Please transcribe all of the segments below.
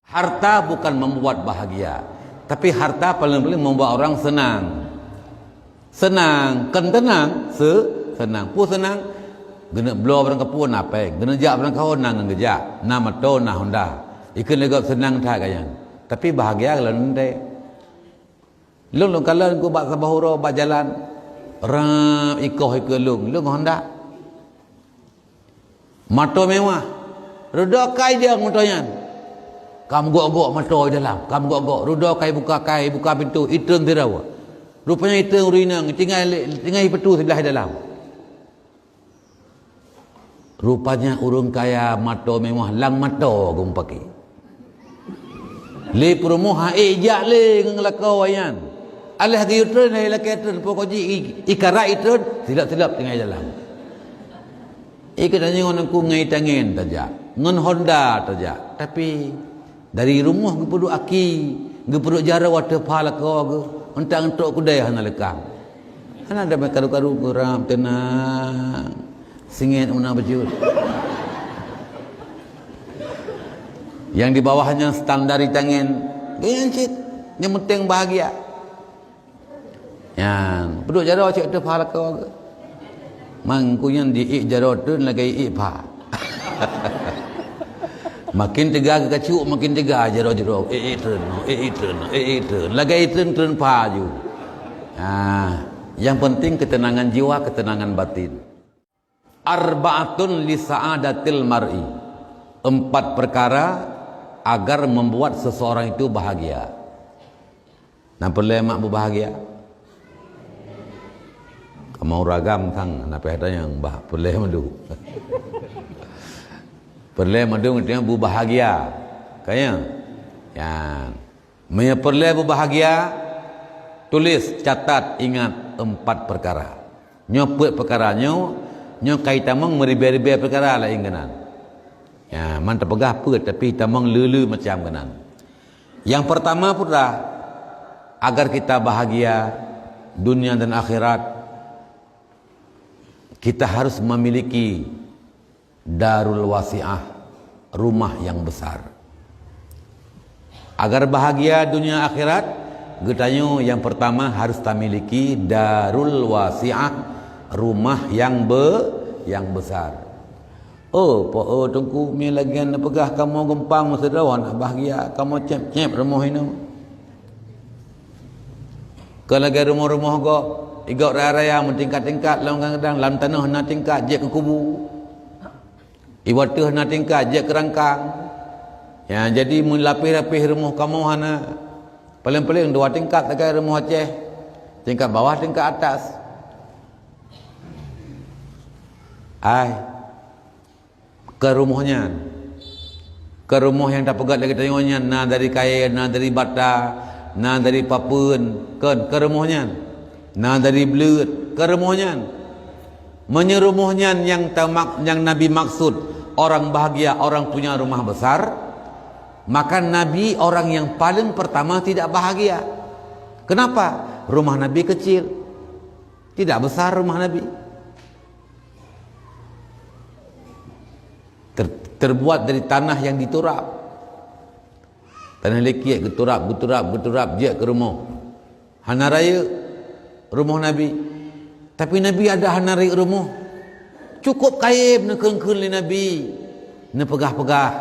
Harta bukan membuat bahagia, tapi harta paling-paling membuat orang senang. Senang, kan tenang, senang. Pun senang, gena blow barang kapun apa? Gena jak barang kau nang ngejak, na mato na Honda. Ikan legap senang tak kayan. Tapi bahagia kalau nanti. Lung kalau aku bak sabahuro bak jalan, ram ikoh lung Honda. Mato mewah, redakai dia motornya. Kamu gok-gok mato dalam, kamu gok-gok, redakai buka pintu, iteng tirawa. Rupanya iteng urinang, tinggal petu sebelah dalam. Rupanya urung kaya mato mewah, lang mato gum pakai. Le promoha jak le ngelakau ayan. Alah ke utern hai la ketern pokoknya ikara itern silap-silap tinggal dalam. Ikatanya orang ku ngai tangen saja, ngon Honda saja. Tapi dari rumah ke perlu aki, ke perlu jara waterfall kau ke, entang-entok kudai hana lekang. Hana ada karu-karu kuram tenang, singit una bejut. Yang di bawahnya standar di tangan, gaya cik, yang penting bahagia. Yang perlu jara waterfall kau ke. Mangkuyan di jarotun lagi ipa. Makin tegak kacuk makin tegak jaro turun lagi turun paju. Yang penting ketenangan jiwa, ketenangan batin. Arba'atun li sa'adatil mar'i. 4 perkara agar membuat seseorang itu bahagia. Nampak lemak berbahagia. Mau ragam kang apa ada yang perleh madu. Perleh madu artinya berbahagia. Kaya yang perleh berbahagia, tulis, catat, ingat 4 perkara. Nyoput perkaranya, nyokai tamang meribet-ribet perkara lah ingganan. Ya, mantap pegah put tapi tamang lulu macam kanan. Yang pertama pula agar kita bahagia dunia dan akhirat, kita harus memiliki darul wasi'ah, rumah yang besar. Agar bahagia dunia akhirat, getanya yang pertama harus kita miliki darul wasi'ah, rumah yang besar. Tunggu mi lagi nak pegah kamu gempang masa dawan nak bahagia, kamu cep-cep rumah ini. Kalau lagi rumah-rumah kau igak raya mentingkat-tingkat lang kadang lam tanah na tingkat je ke kubu. Iwatuh na tingkat je ke rangkang. Ya jadi mun lapih-lapih rumah kamu hana paling-paling 2 tingkat dekat rumah Aceh. Tingkat bawah, tingkat atas. Ke rumahnya. Ke rumah yang tak pegat lagi tengoknya, na dari kain, na dari bata, na dari papun, ke rumahnya. Nah dari belut ke rumahnya, menyerumahnya yang Nabi maksud orang bahagia, orang punya rumah besar. Maka Nabi orang yang paling pertama tidak bahagia. Kenapa? Rumah Nabi kecil, tidak besar rumah Nabi. Terbuat dari tanah yang diturap, tanah lekik, geturap je ke rumah. Hana raya rumah Nabi. Tapi Nabi ada hanari rumah. Cukup kaib nak kengkun li Nabi. Nak pegah-pegah.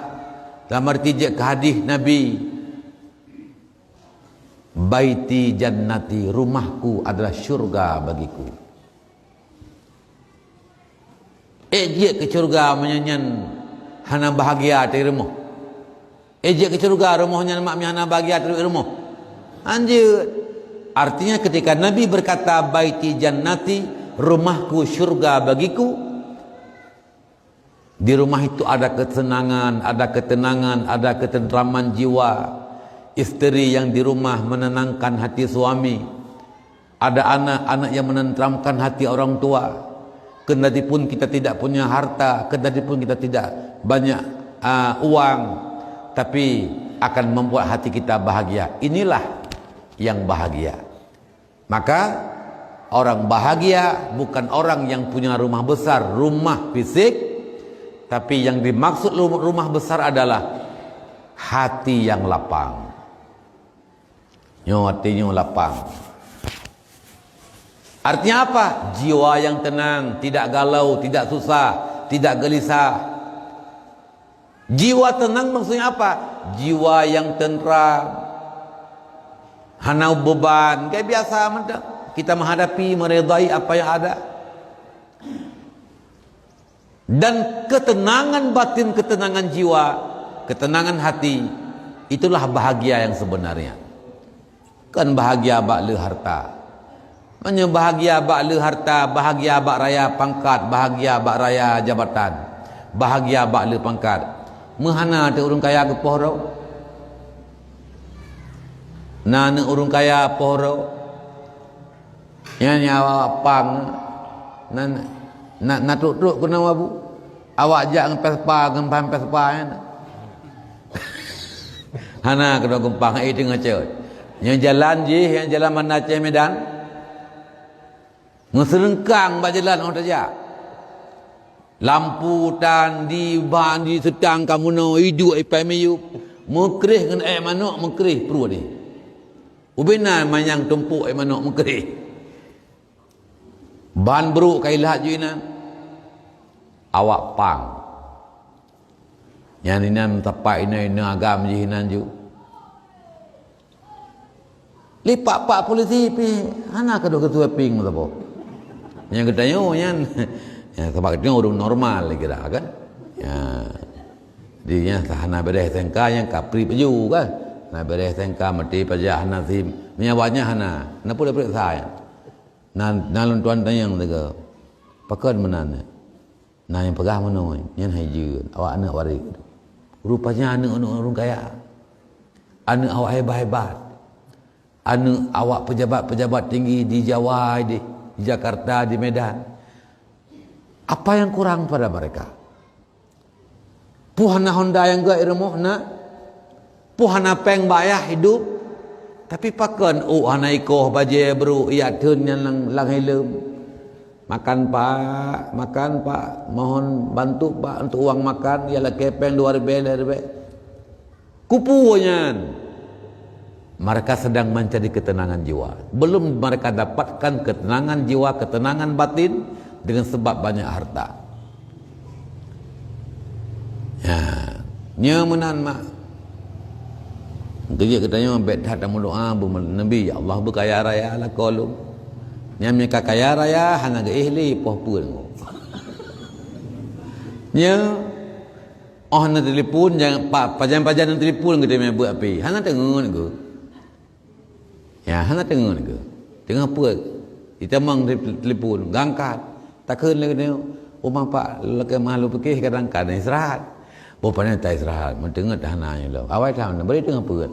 Dalam arti je ke hadis Nabi. Baiti jannati, rumahku adalah syurga bagiku. Je ke syurga menyanyian hana bahagia dari rumah. Je ke syurga rumahnya mak hana bahagia dari rumah. Anjir. Artinya ketika Nabi berkata baiti jannati, rumahku syurga bagiku, di rumah itu ada kesenangan, ada ketenangan, ada ketentraman jiwa. Istri yang di rumah menenangkan hati suami. Ada anak-anak yang menenteramkan hati orang tua. Kendati pun kita tidak punya harta, kendati pun kita tidak banyak uang, tapi akan membuat hati kita bahagia. Inilah yang bahagia. Maka orang bahagia bukan orang yang punya rumah besar, rumah fisik, tapi yang dimaksud rumah besar adalah hati yang lapang. Hatinya lapang. Artinya apa? Jiwa yang tenang, tidak galau, tidak susah, tidak gelisah. Jiwa tenang maksudnya apa? Jiwa yang tentram. Hana beban, kayak biasa kita menghadapi, meredai apa yang ada. Dan ketenangan batin, ketenangan jiwa, ketenangan hati, itulah bahagia yang sebenarnya. Kan bahagia bak le harta. Hanya bahagia bak le harta, bahagia bak raya pangkat, bahagia bak raya jabatan, bahagia bak le pangkat. Mahana te urang kaya ke pohro. Nana urang kaya pohro. Yang nyawa pang na truk kena wabu. Awak jak ngempes-pa ngempes-pa kan. Hana kena gempang ai tengah cer. Yang jalan je, yang jalan mana Aceh Medan. Ngeserengkang bak jalan orang tajak. Lampu tan di ban di setang kamu no hidup ipai meyu. Mekrih dengan air manuk mekrih perlu ni. Ubina manyang tumpuk air manuk mekrih. Ban beruk kailah juinan. Awak pang. Yang ini tapak ini agam jihinan ju. Lipat pak polisi pi. Hana kedua ketua ping apa? Yang katanya yang ya, sebab itu orang normal kira kan. Ya. Dia hana bereh sengka yang kapri peju kan. Nah bereh sengka mati pajak hana sim. Menyawanya hana. Napa dia periksa ya? Nalun tuan tanya yang tega. Pakan menana. Nah yang pegah mana yang haji awak anak waris. Rupanya anak orang kaya. Anak awak hebat-hebat. Anak awak pejabat-pejabat tinggi di Jawa, di Jakarta, di Medan. Apa yang kurang pada mereka? Puhana Honda yang gak irmuhna, puhana peng bayah hidup, tapi pakan hana ikoh baje bro iatun yang lang helm. Makan pak, mohon bantu pak untuk uang makan, ialah kepeng 2 ribu. Kupunya. Mereka sedang mencari ketenangan jiwa. Belum mereka dapatkan ketenangan jiwa, ketenangan batin dengan sebab banyak harta. Ya, nyamunan mak. Kerja katanya bet hadamu doa Nabi ya Allah berkaya raya la qalu. Nyamnya kaya raya hana ge ihli poh pun. Nya na telefon jangan pajan-pajan telefon kita mai buat api. Hana tengun ke. Ya, hana tengun ke. Tengah puak. Kita mang telefon gangkat. Takun lagi ni. Umang pak leke malu pikir kadang-kadang istirahat. Bapaknya tak istirahat. Mendengar dah nanya lo. Awal tahun beri tengah puak.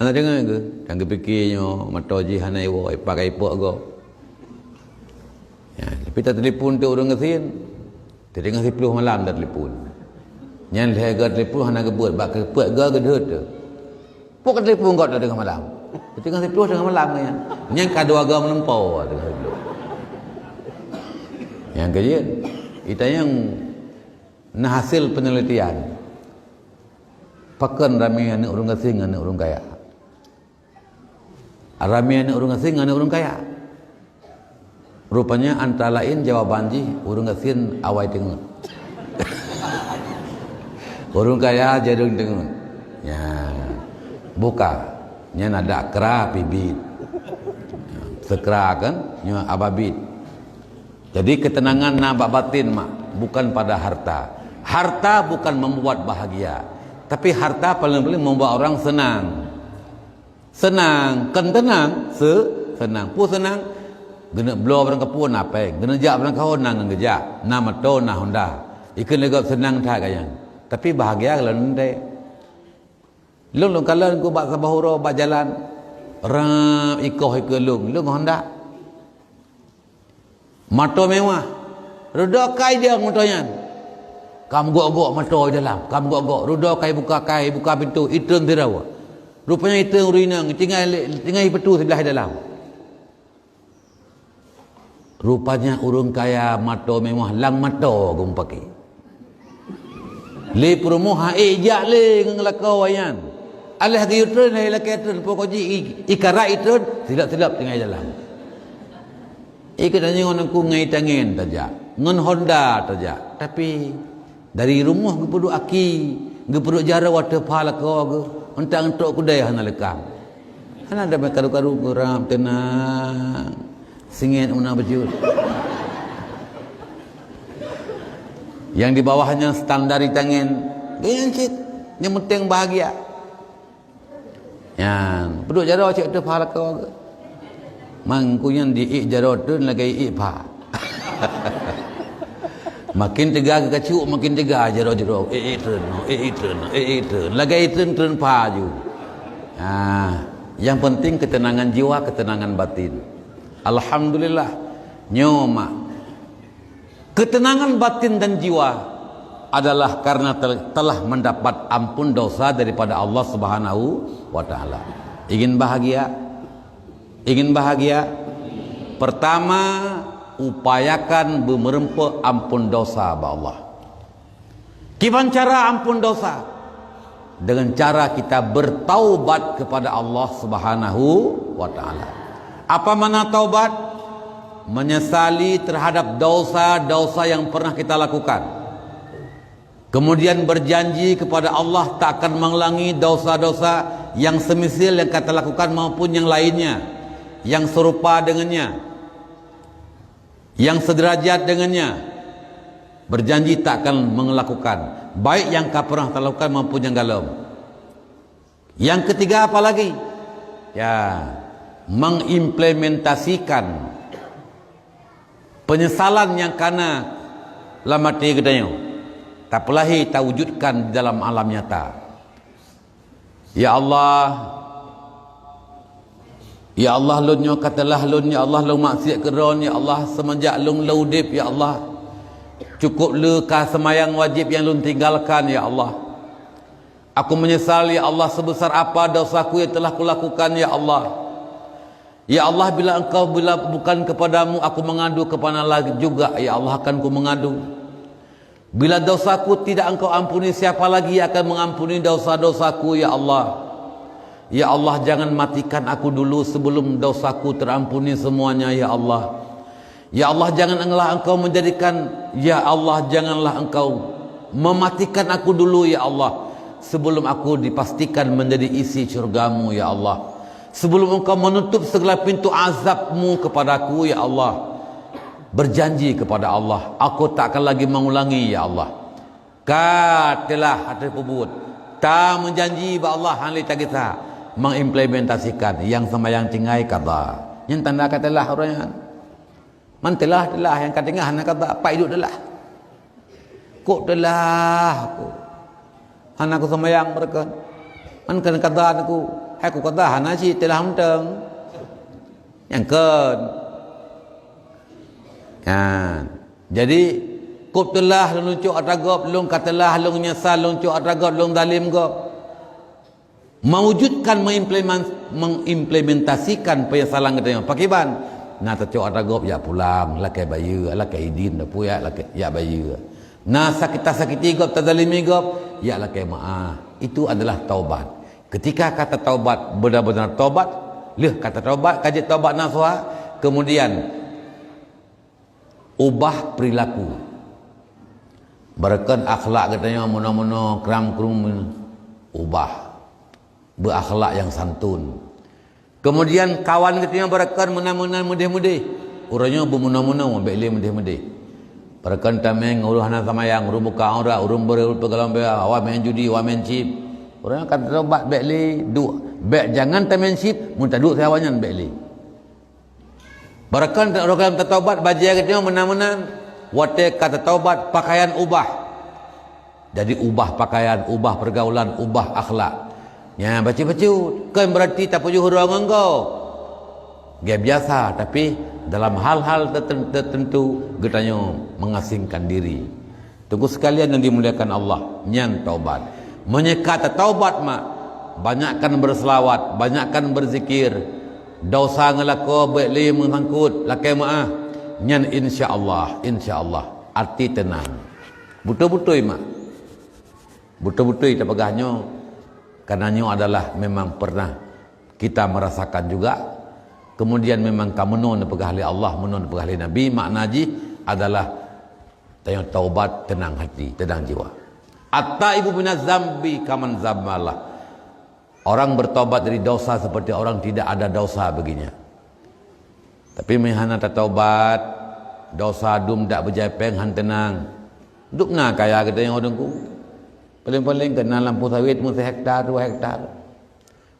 Hana dengar ke? Tangga fikirnya mata ji hana iwo pakai ipok go. Ya, tapi tak telefon tu orang ngesin. Tengah 10 malam dah telefon. Yang lega telefon hana gebut bak ke puak ga gedut tu. Pok telefon kau dah tengah malam. Tengah 10 tengah malam ni. Yang kadua agak melempau tengah 10. Yang kejian kita yang nah hasil penelitian. Pakan ramai anak orang asing, anak orang kaya. Ramai anak orang asing, anak orang kaya. Rupanya antara lain jawaban ji orang asing awai tengah. Orang kaya jadung tengah. Ya. Buka. Nya nada kera bibit. Sekera kan nya ababit. Jadi ketenangan nabak batin mak bukan pada harta. Harta bukan membuat bahagia, tapi harta paling-paling membuat orang senang. Senang, kan tenang, senang. Pu senang, gena blow barang kapun apa? Gena jak barang kahon nang ngejak, nama to na Honda. Ikan legap senang tak kayang. Tapi bahagia kalau nanti. Lung kalau ku bak sabahuro bak jalan, ram ikoh lung Honda. Mato mewah. Rudokai dia motonya. Kamu gok-gok mato dalam. Kamu gok-gok. Rudokai buka pintu. Iteng tirawa. Rupanya iteng urinang. Tinggal pintu sebelah dalam. Rupanya urung kaya mato mewah lang mato gumpaki. le promoha jak le ngelakau wayan alah ke utron le lakatron pokoji ikara itron silap-silap tengah jalan ikut nyon aku ngai tangen taja ngon Honda taja tapi dari rumah ke puduk aki ke puduk jara waterfall ko ke entang entok kudai hana lekang hana ada karu-karu geram tenang singit una bejut yang di bawahnya standar di tangan gencit yang penting bahagia yang puduk jara cik tu pahala kau ke mangkunya di ik jara tu lagi ik pa makin tegak kacuk makin tegak jara turun lagi turun pa ju yang penting ketenangan jiwa ketenangan batin alhamdulillah nyoma ketenangan batin dan jiwa adalah karena telah mendapat ampun dosa daripada Allah Subhanahu wa taala. Ingin bahagia? Ingin bahagia? Pertama, upayakan merempah ampun dosa ba Allah. Gimana cara ampun dosa? Dengan cara kita bertaubat kepada Allah Subhanahu wa taala. Apa makna taubat? Menyesali terhadap dosa-dosa yang pernah kita lakukan. Kemudian berjanji kepada Allah tak akan mengulangi dosa-dosa yang semisil yang kita lakukan maupun yang lainnya, yang serupa dengannya, yang sederajat dengannya. Berjanji tak akan melakukan, baik yang kau pernah lakukan maupun yang galum. Yang ketiga apa lagi? Ya, mengimplementasikan penyesalan yang karena lamati gedanya tak pelahi tak wujudkan di dalam alam nyata. Ya Allah lunyo katalah lun ya Allah lu maksiat keron ya Allah semenjak lun laudip ya Allah cukup le ka semayang wajib yang lun tinggalkan ya Allah. Aku menyesal ya Allah sebesar apa dosaku yang telah kulakukan ya Allah. Ya Allah bila bukan kepadamu aku mengadu kepada lagi juga ya Allah akan ku mengadu. Bila dosaku tidak engkau ampuni siapa lagi akan mengampuni dosa-dosaku ya Allah. Ya Allah jangan matikan aku dulu sebelum dosaku terampuni semuanya ya Allah. Ya Allah janganlah engkau menjadikan ya Allah janganlah engkau mematikan aku dulu ya Allah sebelum aku dipastikan menjadi isi syurgamu ya Allah. Sebelum engkau menutup segala pintu azabmu kepadaku ya Allah. Berjanji kepada Allah aku tak akan lagi mengulangi ya Allah. Katalah hati pebut tak menjanji ba Allah hal kita mengimplementasikan yang sama yang tinggai kata yang tanda katalah orangnya mantelah yang katengah hana kata apa hidup adalah kok adalah aku hana aku semayang mereka man kan kata aku kata hana si telah menteng yang kan ya, jadi kubtelah lung cuk atagop lung katalah lung nyesal lung cuk atagop lung dalim go mewujudkan mengimplementasikan penyesalan kita pakiban nah cuk atagop ya pulang lakai bayu lakai idin dah puya lakai ya bayu nah sakiti gop tadalimi gop ya lakai maaf itu adalah taubat. Ketika kata taubat benar-benar taubat kata taubat kaji taubat nasuha kemudian ubah perilaku berkan akhlak katanya mono-mono kram-krum ubah berakhlak yang santun. Kemudian kawan katanya berkan mena-mena mudih-mudih urangnya bermuna-muna beli mudih-mudih berkan tameng uruhana samayang urung buka ora urung berul pegalam be awak main judi awak main chip urang kata tobat beli du bek jangan tamen chip mun taduk sawanyan beli Barakan orang taubat baju dia menang-menang. Wate kata taubat pakaian ubah. Jadi ubah pakaian, ubah pergaulan, ubah akhlak. Ya baca-baca kan berarti tak punya hurang engkau. Dia biasa tapi dalam hal-hal tertentu getanya mengasingkan diri. Tunggu sekalian yang dimuliakan Allah, nyan taubat. Menyekat taubat mak, banyakkan berselawat, banyakkan berzikir. Dosa ngelako boleh mengangkut lakai maaf nyan insyaallah arti tenang betul-betul mak Betul-betul kita pegahnya karenanya adalah memang pernah kita merasakan juga. Kemudian memang kamu non pegah oleh Allah, menon pegah oleh Nabi. Makna haji adalah tayang taubat, tenang hati, tenang jiwa. At-taibu minaz zambi kaman zammalah. Orang bertobat dari dosa seperti orang tidak ada dosa baginya. Tapi mehana taubat, dosa dum dak berjepeng han tenang. Dukna kaya kita yang odongku. Paling-paling kena lampu sawit mu 1 hektar 2 hektar.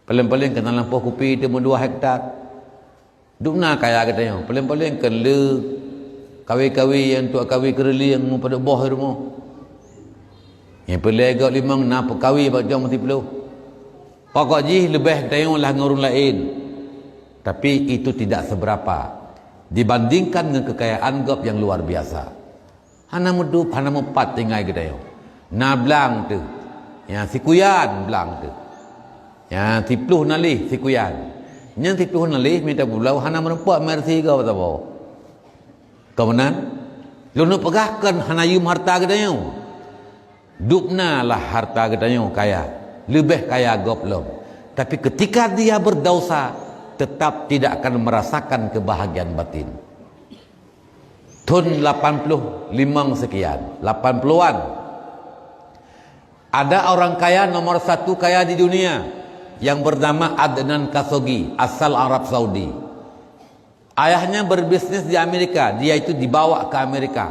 Paling-paling kena lampu kopi itu mu 2 hektar. Dukna kaya kita yang paling-paling kena kawi-kawi yang tua kawi kereli yang mu pada boh rumah. Yang pelegak limang na kawi bak jom mesti perlu. Pokok ji lebih tayanglah ngurung lain. Tapi itu tidak seberapa dibandingkan dengan kekayaan gop yang luar biasa. Hana mudup, hana mupat tinggal kita yo. Na belang tu. Ya sikuyan belang tu. Ya tipluh nalih sikuyan. Yang tipluh nalih minta pulau hana merempak mersi kau apa tahu. Kemudian lu nak pegahkan hana yum harta kita yo. Dupna lah harta kita yo kaya. Lebih kaya gop lom. Tapi ketika dia berdosa tetap tidak akan merasakan kebahagiaan batin. Tahun 85 sekian, 80-an. Ada orang kaya nomor 1 kaya di dunia yang bernama Adnan Khashoggi, asal Arab Saudi. Ayahnya berbisnis di Amerika, dia itu dibawa ke Amerika.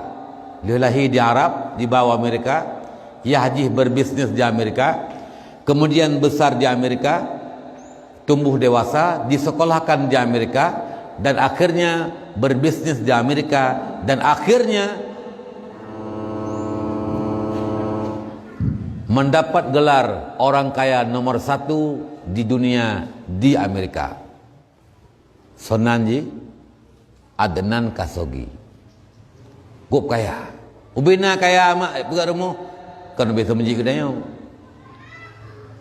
Dia lahir di Arab, dibawa Amerika. Ia haji berbisnis di Amerika. Kemudian besar di Amerika, tumbuh dewasa, disekolahkan di Amerika, dan akhirnya berbisnis di Amerika, dan akhirnya mendapat gelar orang kaya nomor 1 di dunia di Amerika. Sonanji Adnan Khashoggi. Gup kaya. Ubina kaya mak pegat rumah. Kan biasa menji kedai.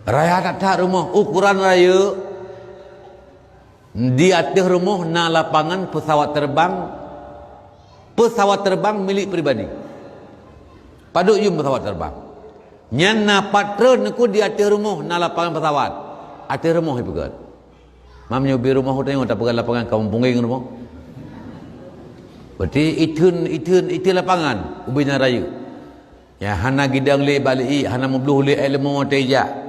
Raya tak rumah ukuran raya di atas rumah na lapangan pesawat terbang milik pribadi. Paduk yum pesawat terbang. Nyan na patron ku di atas rumah na lapangan pesawat. Atas rumah ibu kan. Mam nyobi rumah tengok tak pegang lapangan kamu pungging rumah. Berarti itu lapangan ubina raya. Ya hana gidang le balik hana mebluh le ilmu teja.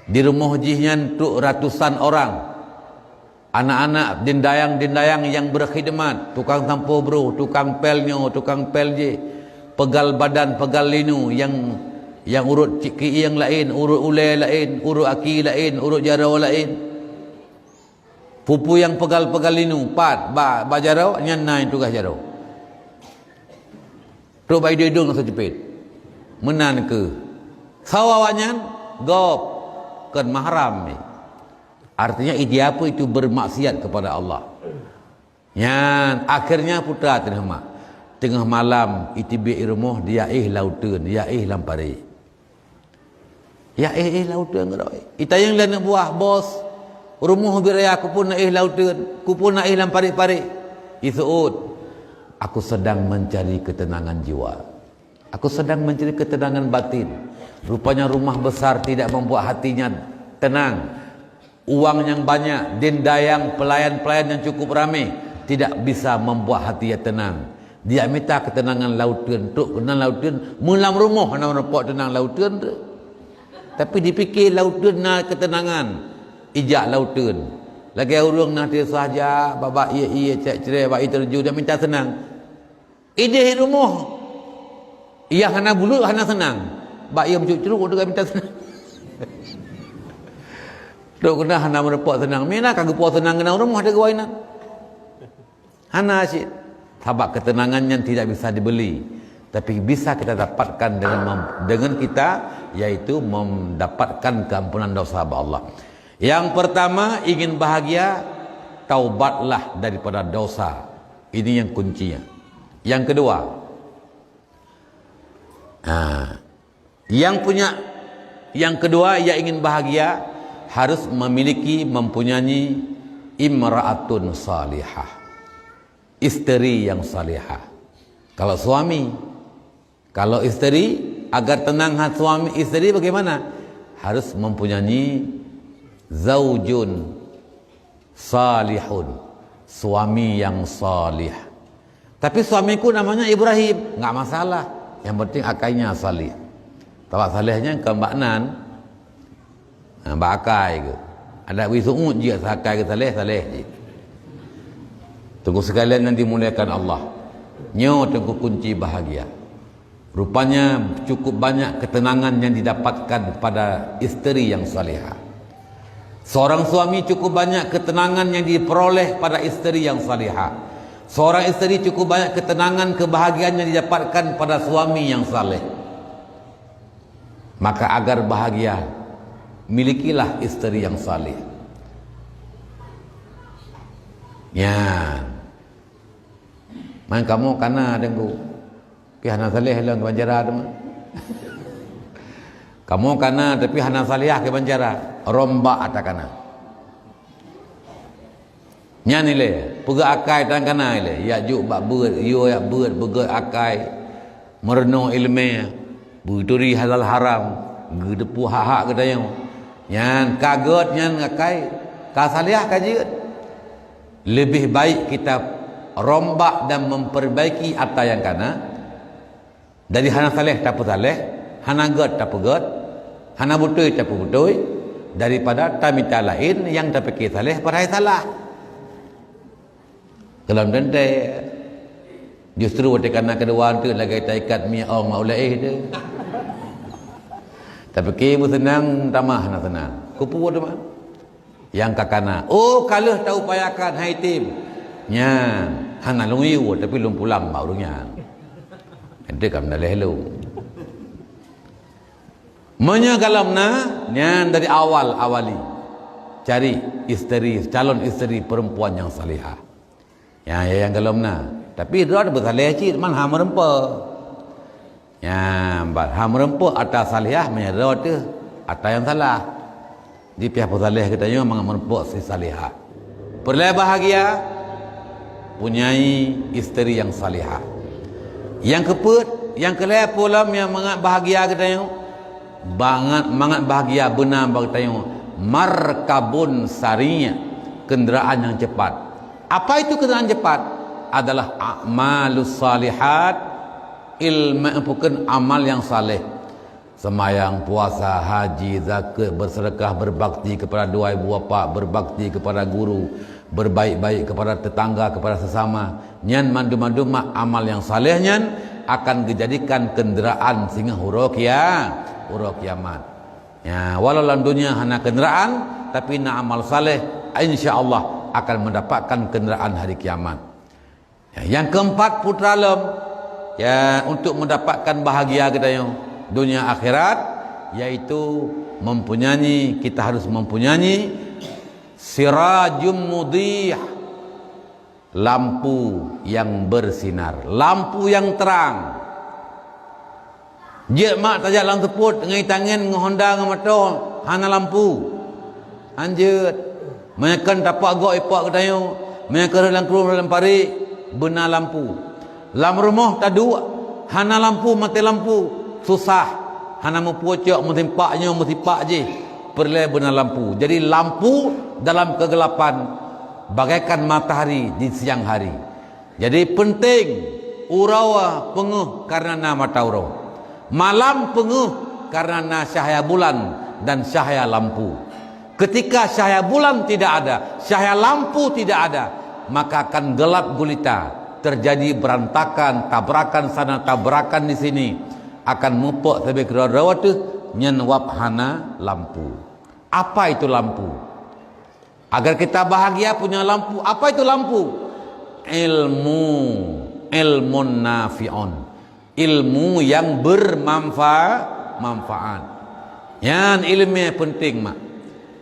Di rumah jihnya tu ratusan orang. Anak-anak dindayang yang berkhidmat, tukang tampo bro, tukang pelnyo, tukang pelje, pegal badan, pegal linu yang urut ciki yang lain, urut ulai lain, urut aki lain, urut jarau lain. Pupu yang pegal-pegal linu, ba jarau nyan tugas jarau. Tu bai dedung so jepit. Menan ke. Sawawanyan gop kan mahram ni. Artinya dia apa itu bermaksiat kepada Allah. Yang akhirnya putra tengah malam itibi rumah dia lautan, dia lampari. Ya lautan ngeroi. Ita yang lain buah bos. Rumah biraya aku pun lautan, aku pun lampari-pari. Isuut. Aku sedang mencari ketenangan jiwa. Aku sedang mencari ketenangan batin. Rupanya rumah besar tidak membuat hatinya tenang. Uang yang banyak, dindayang, pelayan-pelayan yang cukup ramai tidak bisa membuat hatinya tenang. Dia minta ketenangan lautan. Tuk tenang lautan, mulam rumah nak nampak tenang lautan tu. Tapi dipikir lautan nak ketenangan, ijak lautan. Lagi orang nanti sahaja, baba iya cerai, baba terju dia minta senang. Ide rumah, ia hana bulu hana senang. Bak ia mencucuk dia minta senang. Dok kena hana merepot senang. Mina kagak puas senang kena rumah ada gawainan. Hana asyik. Sebab ketenangan yang tidak bisa dibeli, tapi bisa kita dapatkan dengan kita, yaitu mendapatkan keampunan dosa Allah. Yang pertama, ingin bahagia, taubatlah daripada dosa. Ini yang kuncinya. Yang kedua, yang kedua, ia ingin bahagia, harus mempunyai imra'atun salihah, istri yang salihah. Kalau suami, kalau istri agar tenang hati suami isteri bagaimana? Harus mempunyai zaujun salihun, suami yang salih. Tapi suamiku namanya Ibrahim, enggak masalah. Yang penting akainya salih. Tahu salihnya ke Mbak Nan. Mbak akai ke. Ada wisu'ud je sakai ke salih je. Tunggu sekalian yang dimuliakan Allah. Nyo tunggu kunci bahagia. Rupanya cukup banyak ketenangan yang didapatkan pada isteri yang salihah. Seorang suami cukup banyak ketenangan yang diperoleh pada isteri yang salihah. Seorang isteri cukup banyak ketenangan, kebahagiaan yang didapatkan pada suami yang saleh. Maka agar bahagia, milikilah isteri yang saleh. Ya. Main kamu kana dengku. Tapi hana saleh lang ke banjara tu. Kamu kana tapi hana salihah ke banjara. Romba atakana. Nyan ile, pega akai tan kana ile. Ya juk bak beut, yo ya beut bega akai. Mereno ilmu, buturi halal haram, gedepu hak-hak kedayang. Nyan kaget nyan akai, ka salihah kajeut. Lebih baik kita rombak dan memperbaiki apa yang kana. Dari hana saleh tak saleh, hana god tak god, hana butui tak butui, daripada tamita lain yang tak fikir saleh parai salah. Dalam dente justru kerana kedua tu lagi taikat mi ong maulai tu. Tapi kimu senang tamah nak senang. Kupu tu mah. Yang kakana. Oh kalau tahu upayakan hai tim. Nya hana lungiu tapi lum pulang barunya. Ente kam dah lelu. Menyagalamna nya dari awali cari isteri, calon isteri perempuan yang salihah. Ya yang galamna. Tapi dia ada bersalih cik man ha merempa. Ya bat ha merempa atas salihah menyerah tu atas yang salah. Di pihak bersalih kita nya memang merempa si salihah. Perlu bahagia punyai isteri yang salihah. Yang keput, yang kelai pula yang mangat bahagia kita nya mangat bahagia benar bagi kita nya markabun sarinya, kenderaan yang cepat. Apa itu kenderaan cepat? Adalah a'malus salihat, ilmu bukan amal yang saleh. Semayang, puasa, haji, zakat, bersedekah, berbakti kepada dua ibu bapa, berbakti kepada guru, berbaik-baik kepada tetangga, kepada sesama. Nyan mandu-mandu amal yang saleh nyan akan dijadikan kenderaan sehingga huruf kiamat. Ya, walau dalam dunia hanya kenderaan, tapi na amal saleh insya-Allah akan mendapatkan kenderaan hari kiamat. Ya, yang keempat putra alam ya untuk mendapatkan bahagia kita yang dunia akhirat yaitu kita harus mempunyai sirajum mudhih, lampu yang bersinar, lampu yang terang. Dia mak tajak lang teput ngai tangan ngehonda ngamato hana lampu. Anjeut menekan tapak gok ipak kedayu, menekan dalam keluar dalam pari benar lampu. Lam rumah tadu hana lampu mati lampu susah. Hana mau pocok mutimpaknya mutipak je. Perlu benar lampu. Jadi lampu dalam kegelapan bagaikan matahari di siang hari. Jadi penting urawa penguh karena mata urau. Malam penguh karena cahaya bulan dan cahaya lampu. Ketika cahaya bulan tidak ada, cahaya lampu tidak ada, maka akan gelap gulita, terjadi berantakan, tabrakan sana, tabrakan di sini, akan mupuk sampai kera-kera tu nyen wabhana lampu. Apa itu lampu? Agar kita bahagia punya lampu. Apa itu lampu? Ilmun nafi'un. Ilmu yang bermanfaat. Yang ilmu penting mak.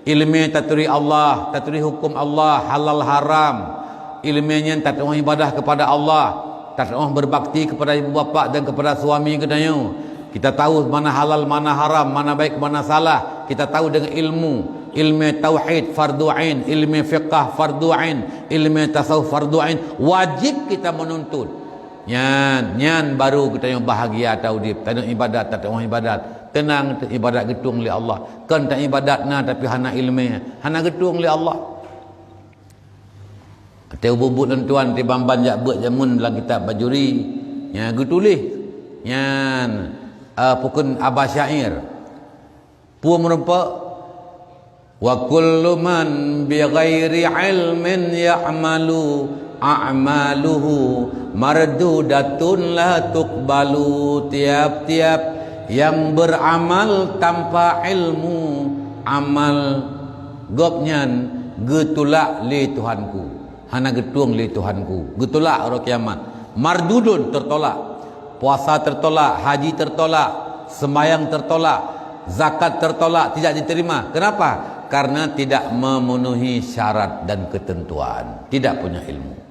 Ilmu taturi Allah, taturi hukum Allah, halal haram. Ilmunya taturi ibadah kepada Allah, taturi berbakti kepada ibu bapa dan kepada suami kedayu. Kita tahu mana halal, mana haram, mana baik, mana salah. Kita tahu dengan ilmu. Ilmu tauhid fardu ain, ilmu fiqh fardu ain, ilmu tasawuf fardu ain. Wajib kita menuntut. Nyan baru kita yang bahagia tahu dia. Tak ibadat tak orang ibadat. Tenang ibadat getung oleh Allah. Kan tak ibadat na tapi hana ilmu. Hana getung oleh Allah. Teu bubut tuan ti bamban jak beuk jamun dalam kitab bajuri. Ya getulih. Nyan pukun abah syair. Puan merupa wa kullu man bi ghairi ilmin ya'malu a'maluhu mardudatun la tuqbalu. Tiap-tiap yang beramal tanpa ilmu amal gopnyan getulak li Tuhanku, hana getung li Tuhanku, getulak hari kiamat. Mardudun tertolak, puasa tertolak, haji tertolak, sembahyang tertolak, zakat tertolak, tidak diterima. Kenapa? Karena tidak memenuhi syarat dan ketentuan, tidak punya ilmu.